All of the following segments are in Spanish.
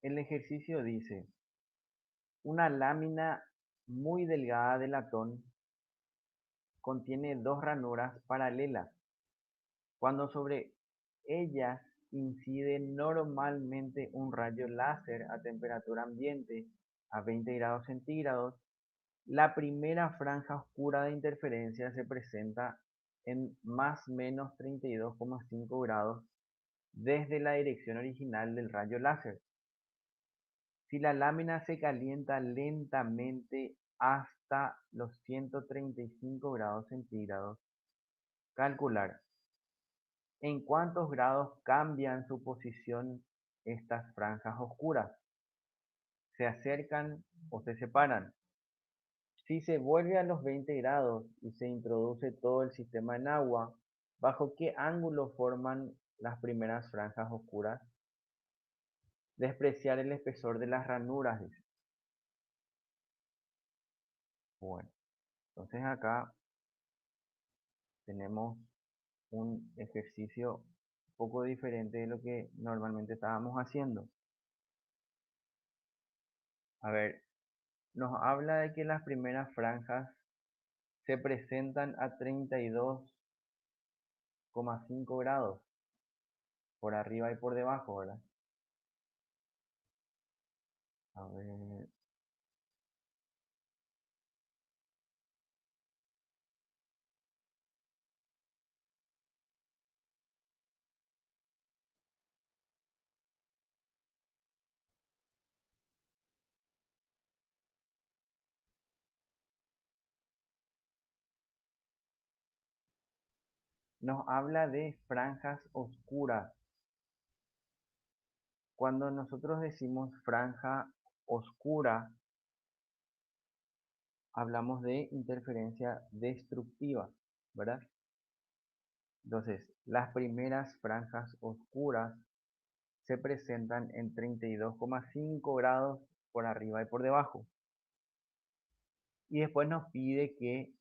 el ejercicio dice, una lámina muy delgada de latón contiene dos ranuras paralelas. Cuando sobre ellas incide normalmente un rayo láser a temperatura ambiente a 20 grados centígrados, la primera franja oscura de interferencia se presenta en más menos 32,5 grados desde la dirección original del rayo láser. Si la lámina se calienta lentamente hasta los 135 grados centígrados, calcular en cuántos grados cambian su posición estas franjas oscuras. ¿Se acercan o se separan? Si se vuelve a los 20 grados y se introduce todo el sistema en agua, ¿bajo qué ángulo forman las primeras franjas oscuras? Despreciar el espesor de las ranuras, dice. Bueno, entonces acá tenemos un ejercicio un poco diferente de lo que normalmente estábamos haciendo. A ver, nos habla de que las primeras franjas se presentan a 32,5 grados por arriba y por debajo, ¿verdad? A ver, nos habla de franjas oscuras. Cuando nosotros decimos franja oscura, hablamos de interferencia destructiva, ¿verdad? Entonces, las primeras franjas oscuras se presentan en 32,5 grados por arriba y por debajo. Y después nos pide que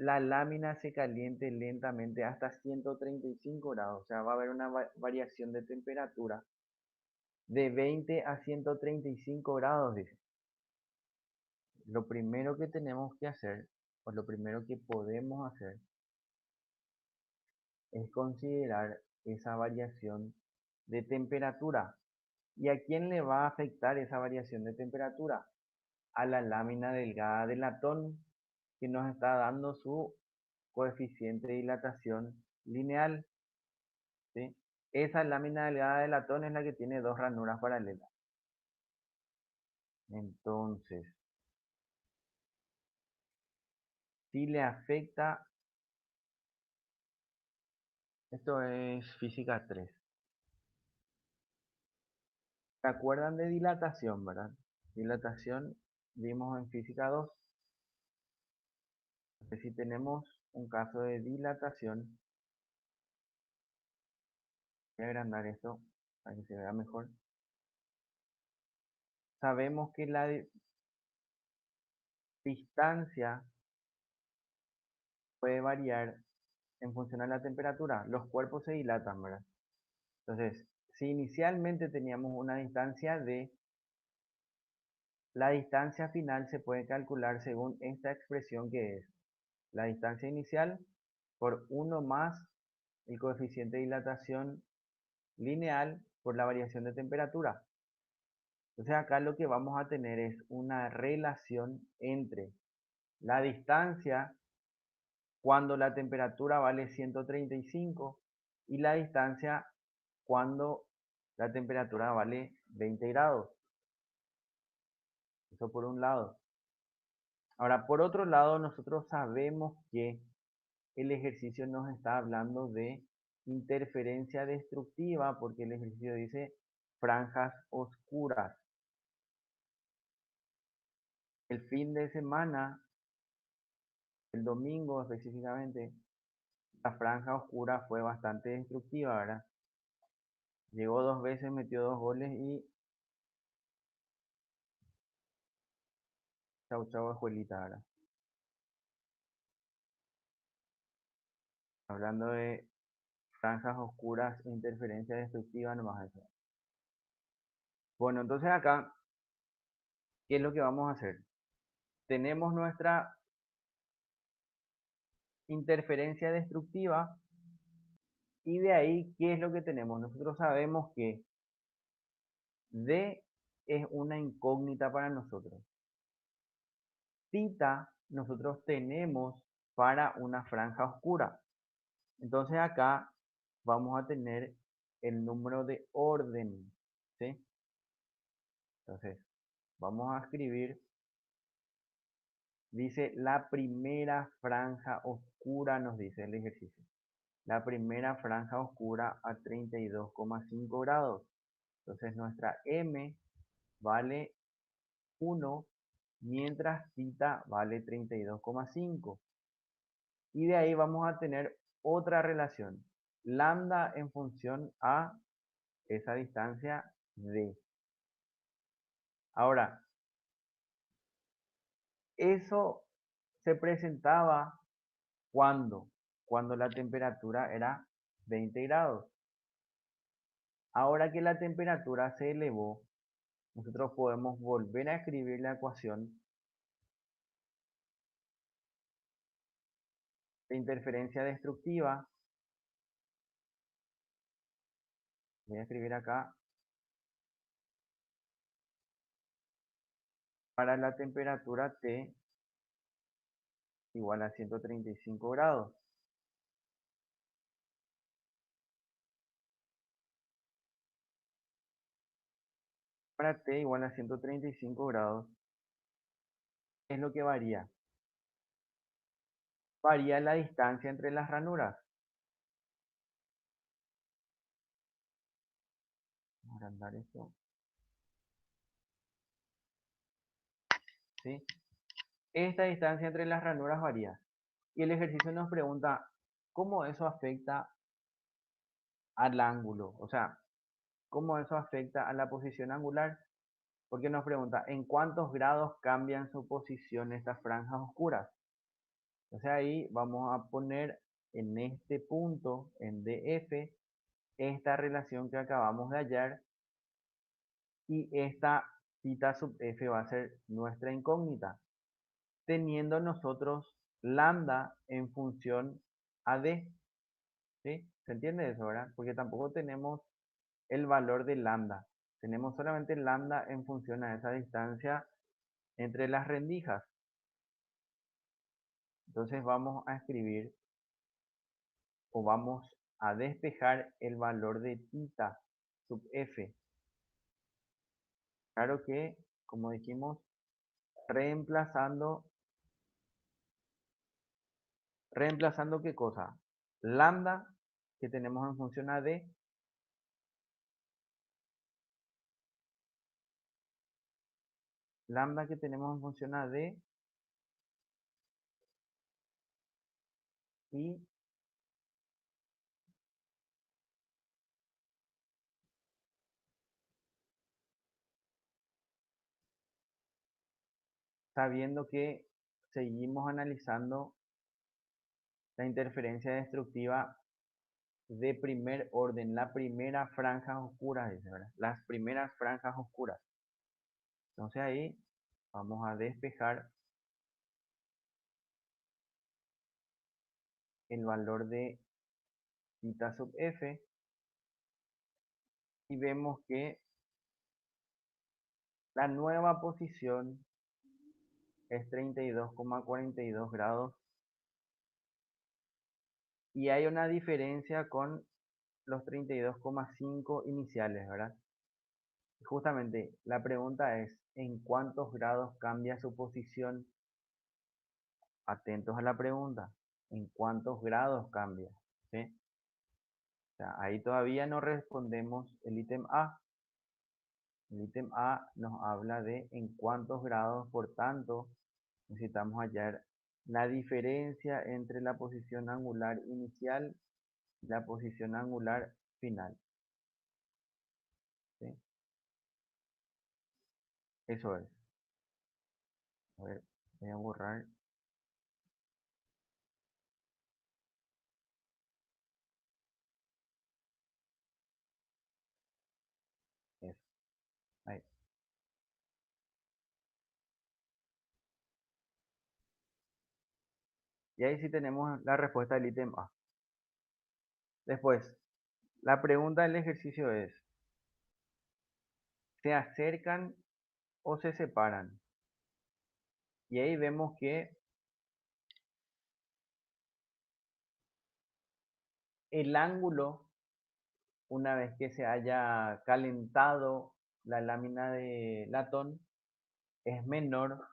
la lámina se caliente lentamente hasta 135 grados. O sea, va a haber una variación de temperatura de 20 a 135 grados, dice. Lo primero que tenemos que hacer, o lo primero que podemos hacer, es considerar esa variación de temperatura. ¿Y a quién le va a afectar esa variación de temperatura? A la lámina delgada de latón que nos está dando su coeficiente de dilatación lineal, ¿sí? Esa lámina delgada de latón es la que tiene dos ranuras paralelas. Entonces, si le afecta, esto es física 3. ¿Se acuerdan de dilatación, verdad? Dilatación vimos en física 2. Entonces, si tenemos un caso de dilatación, voy a agrandar esto para que se vea mejor. Sabemos que la distancia puede variar en función a la temperatura. Los cuerpos se dilatan, ¿verdad? Entonces, si inicialmente teníamos una distancia d, la distancia final se puede calcular según esta expresión que es la distancia inicial por 1 más el coeficiente de dilatación lineal por la variación de temperatura. Entonces acá lo que vamos a tener es una relación entre la distancia cuando la temperatura vale 135 y la distancia cuando la temperatura vale 20 grados. Eso por un lado. Ahora, por otro lado, nosotros sabemos que el ejercicio nos está hablando de interferencia destructiva porque el ejercicio dice franjas oscuras. El fin de semana, el domingo específicamente, la franja oscura fue bastante destructiva, ¿verdad? Llegó dos veces, metió dos goles y chau chau escuelita, ¿verdad? Hablando de franjas oscuras e interferencia destructiva, nomás eso. Bueno, entonces acá, ¿qué es lo que vamos a hacer? Tenemos nuestra interferencia destructiva y de ahí, ¿qué es lo que tenemos? Nosotros sabemos que D es una incógnita para nosotros. Tita nosotros tenemos para una franja oscura. Entonces acá vamos a tener el número de orden, ¿sí? Entonces vamos a escribir, dice la primera franja oscura, nos dice el ejercicio. La primera franja oscura a 32,5 grados. Entonces nuestra M vale 1, mientras θ vale 32,5. Y de ahí vamos a tener otra relación. Lambda en función a esa distancia D. Ahora, eso se presentaba cuando la temperatura era 20 grados. Ahora que la temperatura se elevó, nosotros podemos volver a escribir la ecuación de interferencia destructiva. Voy a escribir acá para la temperatura T igual a 135 grados. Para T igual a 135 grados, ¿qué es lo que varía? Varía la distancia entre las ranuras. Vamos a agrandar esto, ¿sí? Esta distancia entre las ranuras varía. Y el ejercicio nos pregunta cómo eso afecta al ángulo, o sea, cómo eso afecta a la posición angular, porque nos pregunta en cuántos grados cambian su posición estas franjas oscuras. Entonces ahí vamos a poner en este punto, en DF, esta relación que acabamos de hallar y esta θ sub f va a ser nuestra incógnita, teniendo nosotros lambda en función a d. ¿Sí? ¿Se entiende eso, verdad? Porque tampoco tenemos el valor de lambda. Tenemos solamente lambda en función a esa distancia entre las rendijas. Entonces vamos a escribir o vamos a despejar el valor de θ sub f. Claro que, como dijimos, reemplazando qué cosa? Lambda que tenemos en función a d, lambda que tenemos en función a d y sabiendo que seguimos analizando la interferencia destructiva de primer orden, la primera franja oscura, dice, ¿verdad? Las primeras franjas oscuras. Entonces ahí vamos a despejar el valor de θ sub f y vemos que la nueva posición es 32,42 grados y hay una diferencia con los 32,5 iniciales, ¿verdad? Justamente la pregunta es, ¿en cuántos grados cambia su posición? Atentos a la pregunta, ¿en cuántos grados cambia? ¿Sí? O sea, ahí todavía no respondemos el ítem A. El ítem A nos habla de en cuántos grados, por tanto, necesitamos hallar la diferencia entre la posición angular inicial y la posición angular final. ¿Sí? Eso es. A ver, voy a borrar eso. Ahí. Y ahí sí tenemos la respuesta del ítem A. Después, la pregunta del ejercicio es, ¿se acercan o se separan? Y ahí vemos que el ángulo, una vez que se haya calentado la lámina de latón, es menor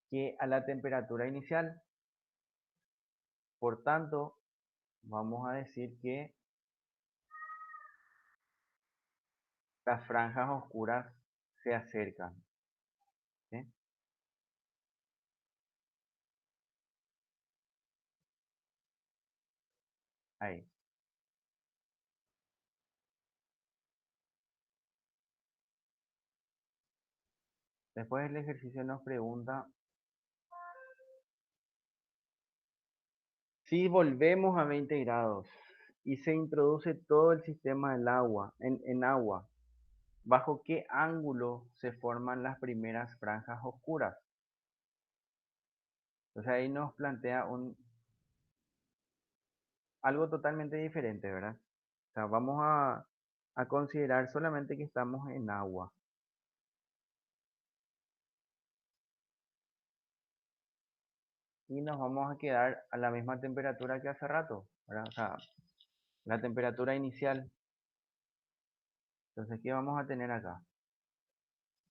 que a la temperatura inicial. Por tanto, vamos a decir que las franjas oscuras se acercan. ¿Sí? Ahí. Después el ejercicio nos pregunta, si volvemos a 20 grados y se introduce todo el sistema del agua, en agua, ¿bajo qué ángulo se forman las primeras franjas oscuras? Entonces ahí nos plantea algo totalmente diferente, ¿verdad? O sea, vamos a considerar solamente que estamos en agua. Y nos vamos a quedar a la misma temperatura que hace rato, ¿verdad? O sea, la temperatura inicial. Entonces, ¿qué vamos a tener acá?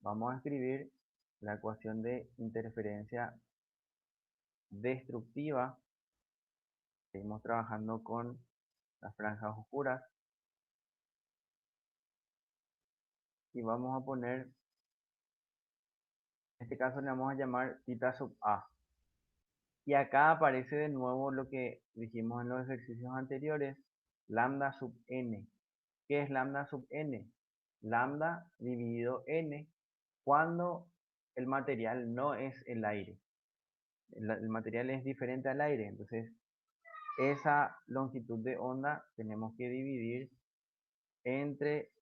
Vamos a escribir la ecuación de interferencia destructiva. Seguimos trabajando con las franjas oscuras. Y vamos a poner, en este caso le vamos a llamar θ sub A. Y acá aparece de nuevo lo que dijimos en los ejercicios anteriores, lambda sub n. ¿Qué es lambda sub n? Lambda dividido n cuando el material no es el aire. El material es diferente al aire, entonces esa longitud de onda tenemos que dividir entre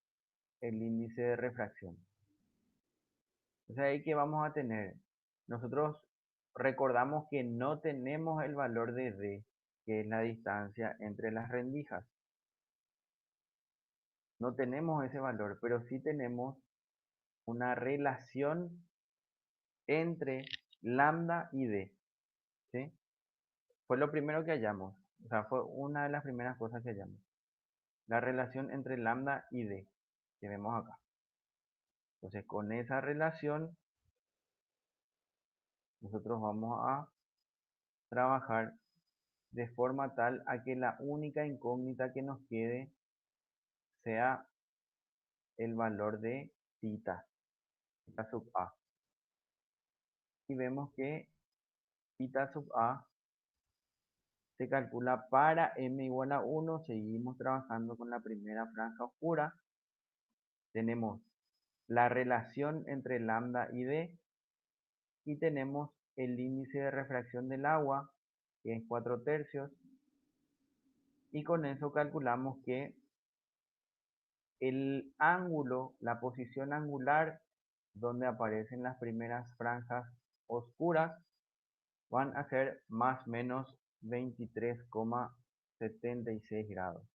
el índice de refracción. Entonces ahí que vamos a tener, nosotros recordamos que no tenemos el valor de D, que es la distancia entre las rendijas. No tenemos ese valor, pero sí tenemos una relación entre lambda y D. ¿Sí? Fue lo primero que hallamos. O sea, fue una de las primeras cosas que hallamos. La relación entre lambda y D, que vemos acá. Entonces, con esa relación, nosotros vamos a trabajar de forma tal a que la única incógnita que nos quede sea el valor de θ, θ sub A. Y vemos que θ sub A se calcula para m igual a 1. Seguimos trabajando con la primera franja oscura. Tenemos la relación entre lambda y D y tenemos el índice de refracción del agua, que es 4/3, y con eso calculamos que el ángulo, la posición angular donde aparecen las primeras franjas oscuras van a ser más o menos 23,76 grados.